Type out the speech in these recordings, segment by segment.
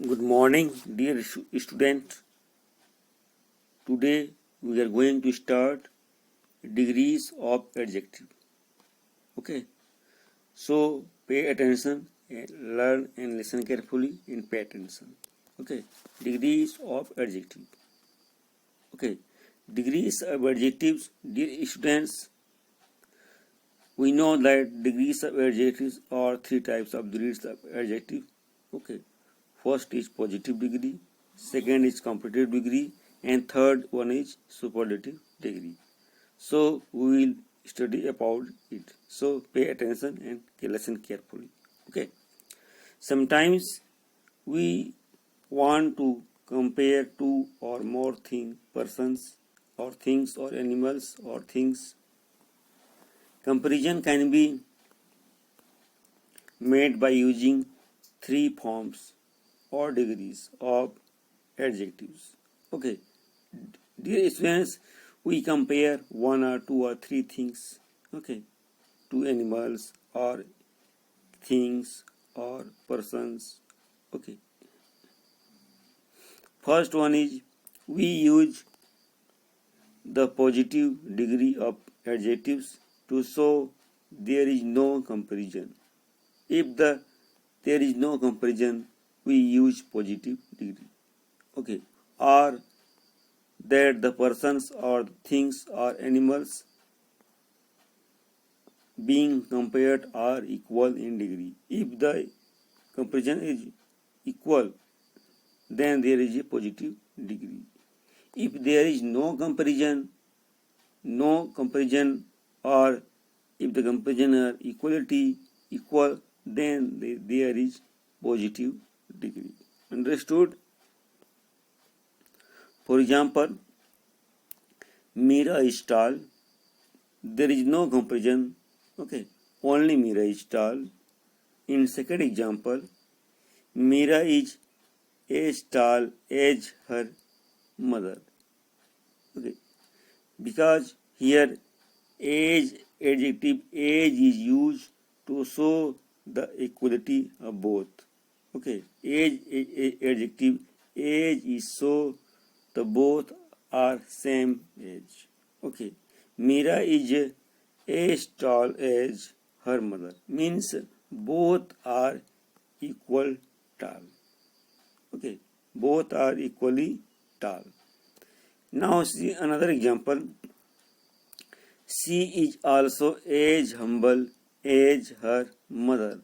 Good morning, dear student. Today we are going to start degrees of adjective. Okay, so pay attention, learn and listen carefully and pay attention. Okay, degrees of adjective. Okay, degrees of adjectives, dear students. We know that degrees of adjectives are three types of degrees of adjective. Okay, first is positive degree, second is comparative degree, and third one is superlative degree. So we will study about it. So pay attention and listen carefully. Okay. Sometimes we want to compare two or more persons, or things, or animals, or things. Comparison can be made by using three forms or degrees of adjectives. Okay, dear students, we compare one or two or three things. Okay, two animals or things or persons. Okay, first one is we use the positive degree of adjectives to show there is no comparison. If there is no comparison, we use positive degree. Okay, or that the persons or things or animals being compared are equal in degree. If the comparison is equal, then there is a positive degree. If there is no comparison, or if the comparison are equal, then there is positive degree. Understood? For example, Mira is tall. There is no comparison. Okay, only Mira is tall. In second example, Mira is as tall as her mother. Okay, because here age adjective age is used to show the equality of both. Okay, age adjective age is so the both are same age. Okay, Mira is as tall as her mother, means both are equal tall. Okay, both are equally tall. Now see another example. She is also as humble as her mother.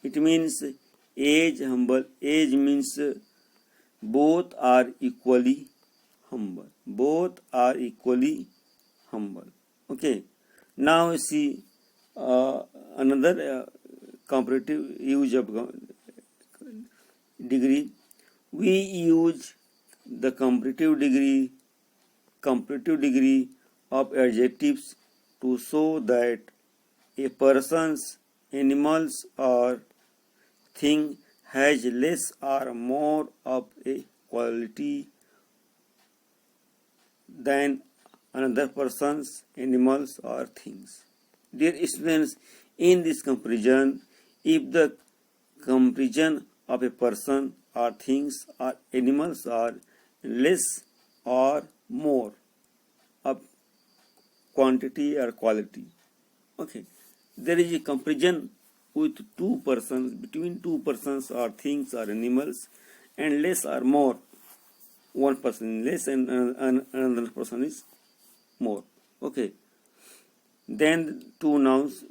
It means as humble. As means both are equally humble. Both are equally humble. Okay. Now see another comparative use of degree. We use the comparative degree of adjectives to show that a person's, animals, or thing has less or more of a quality than another person's, animals, or things. Dear students, in this comparison, if the comparison of a person or things or animals are less or more of quantity or quality, okay, there is a comparison with between two persons or things or animals, and less or more, one person less and another person is more. Okay, then two nouns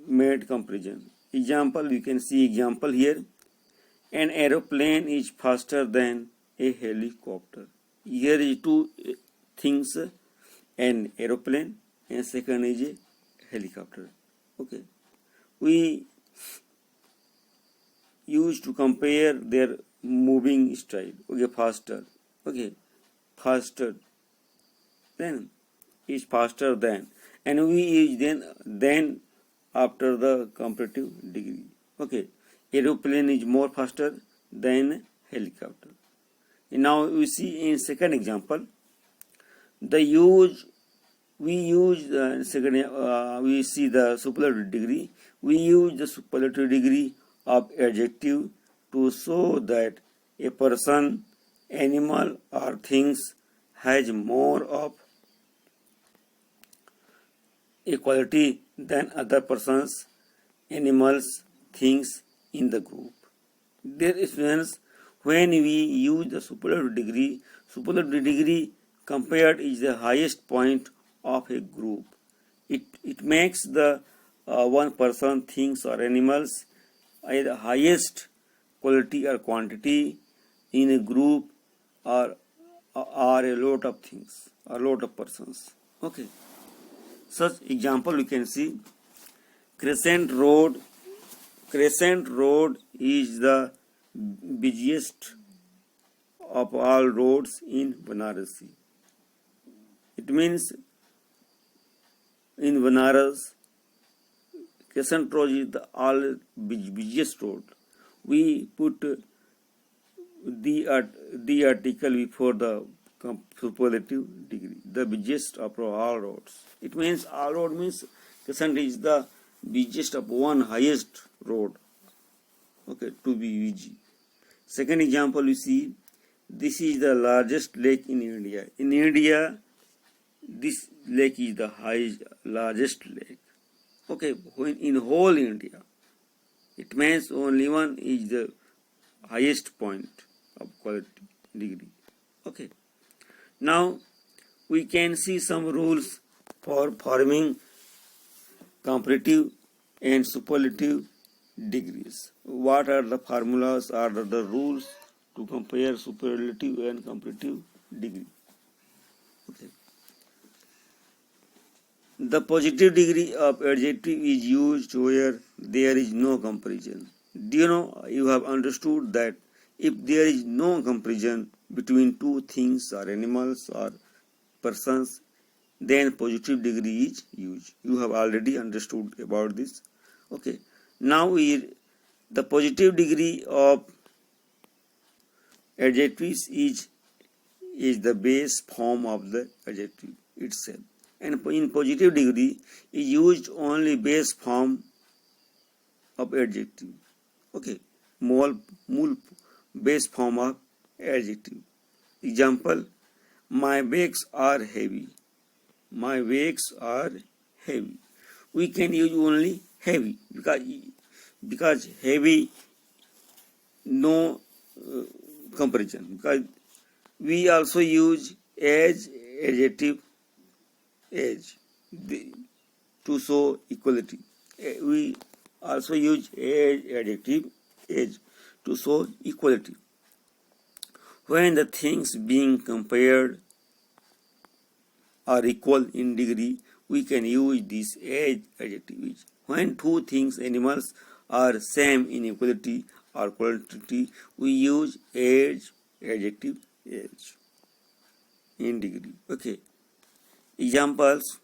made comparison. Example, you can see example here. An aeroplane is faster than a helicopter. Here is two things, an aeroplane and second is a helicopter. Okay, we used to compare their moving style. Okay, faster. Okay, faster. Then is faster than, and we use then after the comparative degree. Okay, aeroplane is more faster than helicopter. And now we see in second example, the use we use the second we see the superlative degree. We use the superlative degree of adjective to show that a person, animal or things has more of a quality than other persons, animals, things in the group. There is means when we use the superlative degree compared is the highest point of a group. It makes the one person, things or animals the highest quality or quantity in a group or a lot of things, a lot of persons. Okay. Such example we can see Crescent Road. Crescent Road is the busiest of all roads in Varanasi. It means in Banaras, Crescent Road is the all busiest road. We put the article before the superlative degree, the busiest of all roads. It means all road means Crescent is the busiest of one highest road. Okay, to be VG. Second example we see, this is the largest lake in India. In India, this lake is the largest lake. Okay, when in whole India, it means only one is the highest point of quality degree. Okay. Now we can see some rules for forming comparative and superlative degrees. What are the formulas or the rules to compare superlative and comparative degree? Okay. The positive degree of adjective is used where there is no comparison. Do you know, you have understood that if there is no comparison between two things or animals or persons, then positive degree is used. You have already understood about this. Okay. Now the positive degree of adjectives is the base form of the adjective itself. And in positive degree is used only base form of adjective. Okay. Mole base form of adjective. Example, my bags are heavy. My bags are heavy. We can use only heavy because heavy no comparison. Because we also use as adjective as to show equality. We also use as adjective as to show equality. When the things being compared are equal in degree, we can use this as adjective. When two things, animals, are same in equality or quantity, we use as adjective as in degree. Okay. Examples,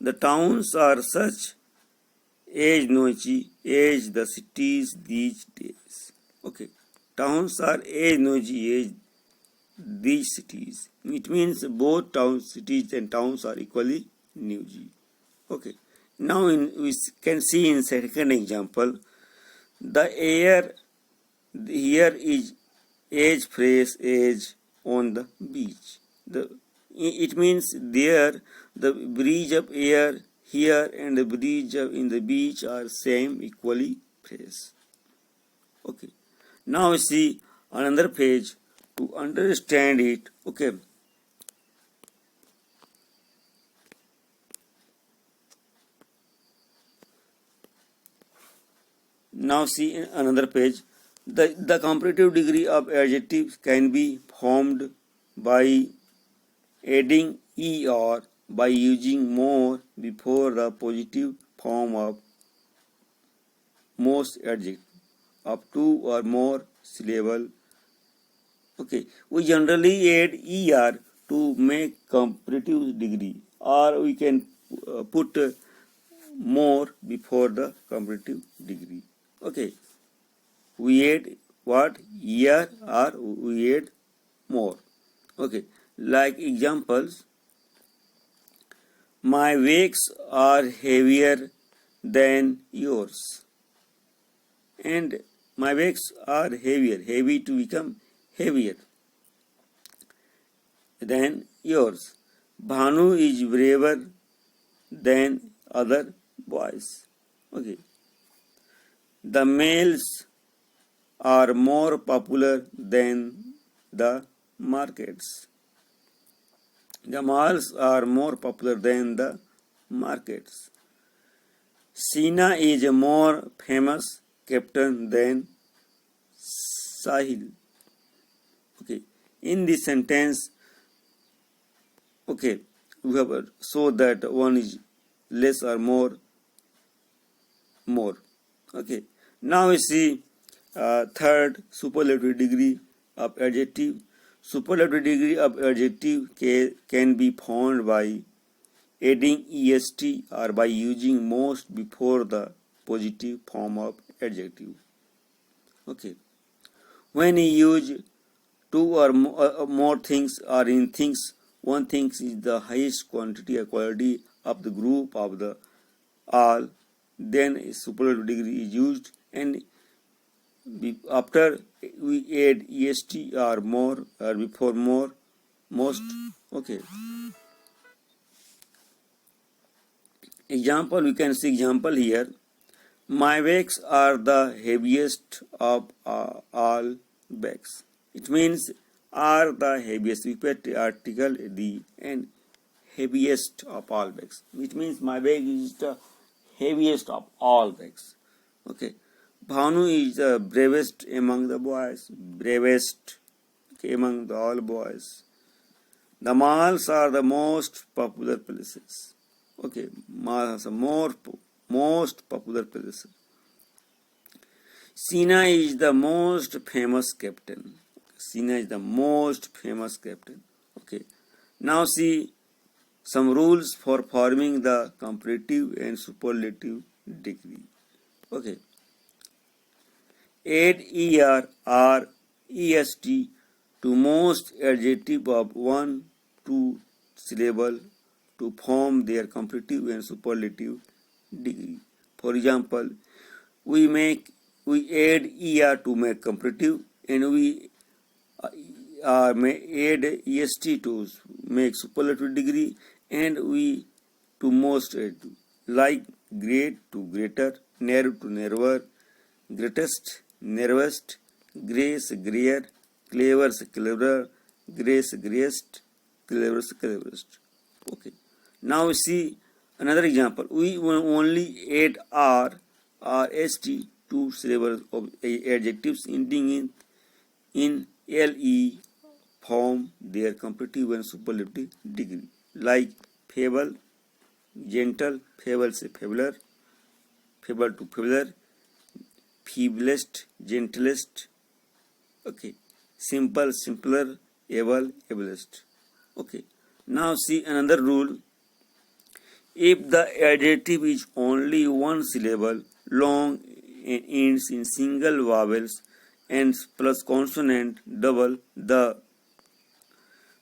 the towns are such as noisy as the cities these days. Okay. Towns are as noisy as these cities. It means both towns, cities and towns are equally noisy. Okay. Now we can see in second example, the air here is as fresh as on the beach. It means there the breeze of air here and the breeze in the beach are same, equally fresh. Okay. Now we see another page to understand it. Okay. Now see another page. The comparative degree of adjectives can be formed by adding er by using more before the positive form of most adjective of two or more syllable. Okay, we generally add er to make comparative degree, or we can put more before the comparative degree. Okay, we add what? Er or we add more. Okay, like examples, my bags are heavier than yours, and My bags are heavier. Heavy to become heavier than yours. Bhanu is braver than other boys. Okay. The males are more popular than the markets. The males are more popular than the markets. Sina is a more famous captain than Sahil. Okay. In this sentence, okay, we have so that one is less or more. Okay. Now we see third, superlative degree of adjective. Superlative degree of adjective can be found by adding est or by using most before the positive form of adjective. Okay. When you use two or more things or in things, one thing is the highest quantity or quality of the group of the all, then a superlative degree is used, and after we add est or more or before more, most. Okay. Example, we can see example here. My bags are the heaviest of all bags. It means are the heaviest. We put article the and heaviest of all bags. It means my bag is the heaviest of all bags. Okay. Bhanu is the bravest among the boys. Bravest, okay, among the all boys. The malls are the most popular places. Okay, malls are most popular places. Sina is the most famous captain. Sina is the most famous captain. Okay. Now see some rules for forming the comparative and superlative degree. Okay. Add er or est to most adjective of 1-2 syllable to form their comparative and superlative degree. For example, we add er to make comparative, and we add est to make superlative degree, and we to most adjective, like great to greater, narrow to narrower, greatest, narrowest, grace, grayer, clever, cleverer, grace, grayest, cleverest, cleverest. Okay. Now we see another example. We will only add r or st to syllables of adjectives ending in le form their comparative and superlative degree, like fable, gentle, fable से fabler, fable to fabler, feeblest, gentlest. Okay. Simple, simpler, able, ablest. Okay. Now see another rule. If the adjective is only one syllable long and ends in single vowels and plus consonant double, the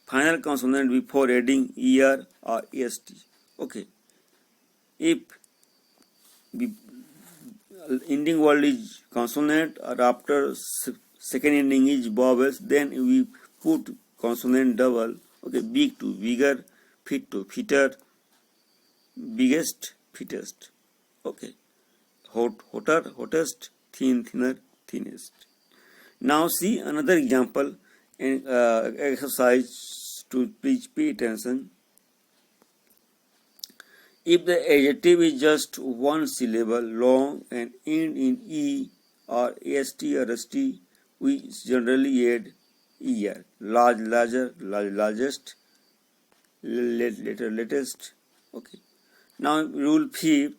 final consonant before adding er or est. Okay. If ending word is consonant or after second ending is vowels, then we put consonant double. Okay. Big to bigger, fit to fitter, biggest, fittest. Okay. Hot, hotter, hottest, thin, thinner, thinnest. Now see another example and exercise to please pay attention. If the adjective is just one syllable long and end in e or est or st, we generally add er. Large, larger, large, largest, later, latest. Okay. Now rule 5th.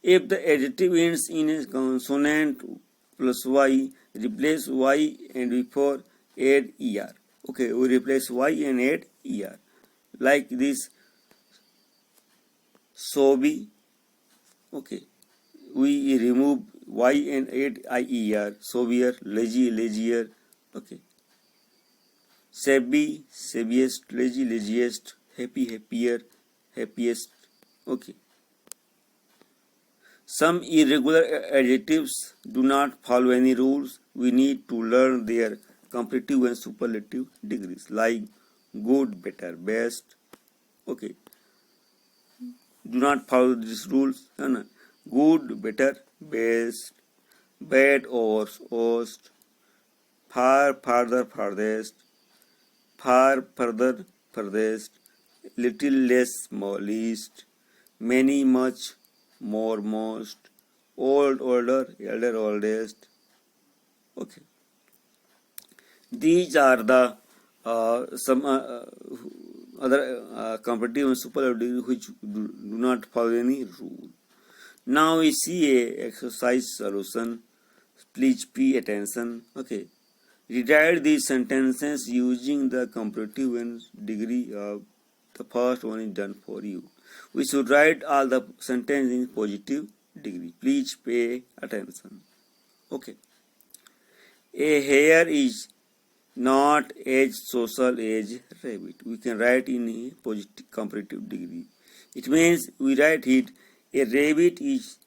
If the adjective ends in a consonant plus y, replace y and before add er. Okay, we replace y and add er. Like this, sobi. Okay, we remove y and add ier. Sobier, lazy, lazier. Okay. Savvy, savviest, lazy, laziest, happy, happier, happiest. Okay. Some irregular adjectives do not follow any rules. We need to learn their comparative and superlative degrees, like good, better, best. Okay, do not follow these rules. No. Good, better, best, bad, worst, far, farther, farthest, far, further, furthest, little, less, more, least, many, much, more, most, old, older, elder, oldest. Okay, these are the some other comparative and superlative which do not follow any rule. Now we see a exercise solution. Please pay attention. Okay, rewrite these sentences using the comparative and degree of the first one is done for you. We should write all the sentences in positive degree. Please pay attention. Okay. A hare is not as social as rabbit. We can write in a positive comparative degree. It means we write it, a rabbit is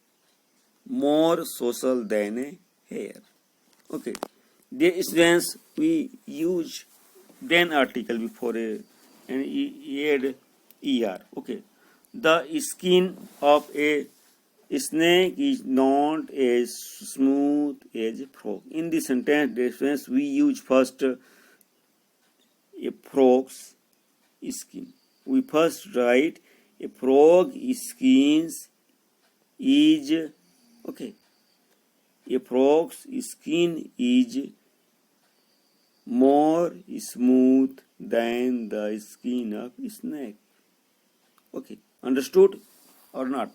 more social than a hare. Okay. Dear students, we use then article before and add er. Okay. The skin of a snake is not as smooth as a frog. In this sentence, we use first a frog's skin. We first write a frog skin is okay. A frog's skin is more smooth than the skin of a snake. Okay, understood or not?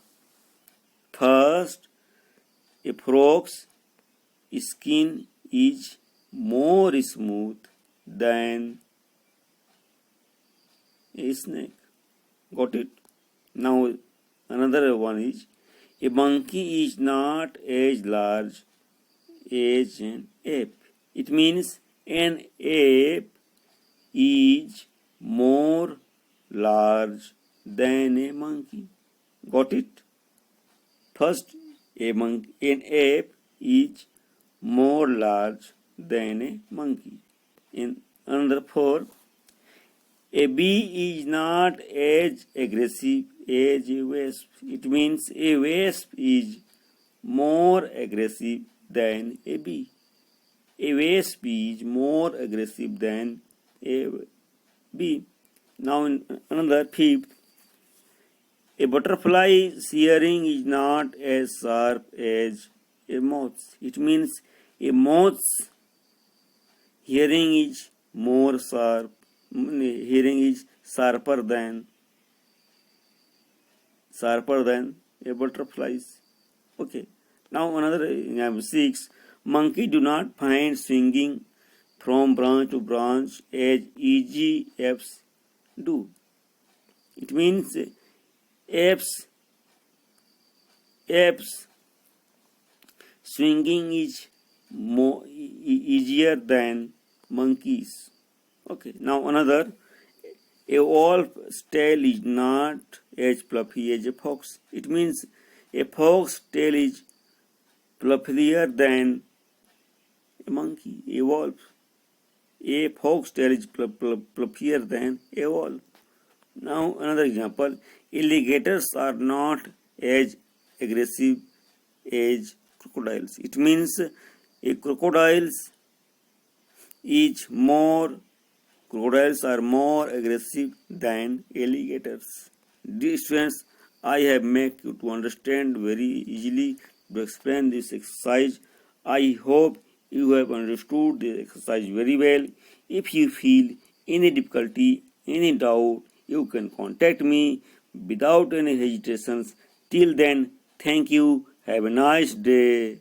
First, a frog's skin is more smooth than a snake. Got it? Now, another one is, a monkey is not as large as an ape. It means an ape is more large than a monkey. Got it? First, an ape is more large than a monkey. In another 4, a bee is not as aggressive as a wasp. It means a wasp is more aggressive than a bee. A wasp is more aggressive than a bee. Now in another 5th, a butterfly's hearing is not as sharp as a moth's. It means a moth's hearing is more sharp. Hearing is sharper than a butterfly's. Okay. Now another 6. Monkey do not find swinging from branch to branch as easy apes do. It means apes swinging is more easier than monkeys. Okay. Now another, a wolf's tail is not as fluffy as a fox. It means a fox's tail is fluffier than a monkey. A wolf. A fox's tail is fluffier than a wolf. Now another example, alligators are not as aggressive as crocodiles. It means a crocodiles are more aggressive than alligators. Dear students, I have made you to understand very easily to explain this exercise. I hope you have understood the exercise very well. If you feel any difficulty, any doubt, you can contact me without any hesitations. Till then, thank you. Have a nice day.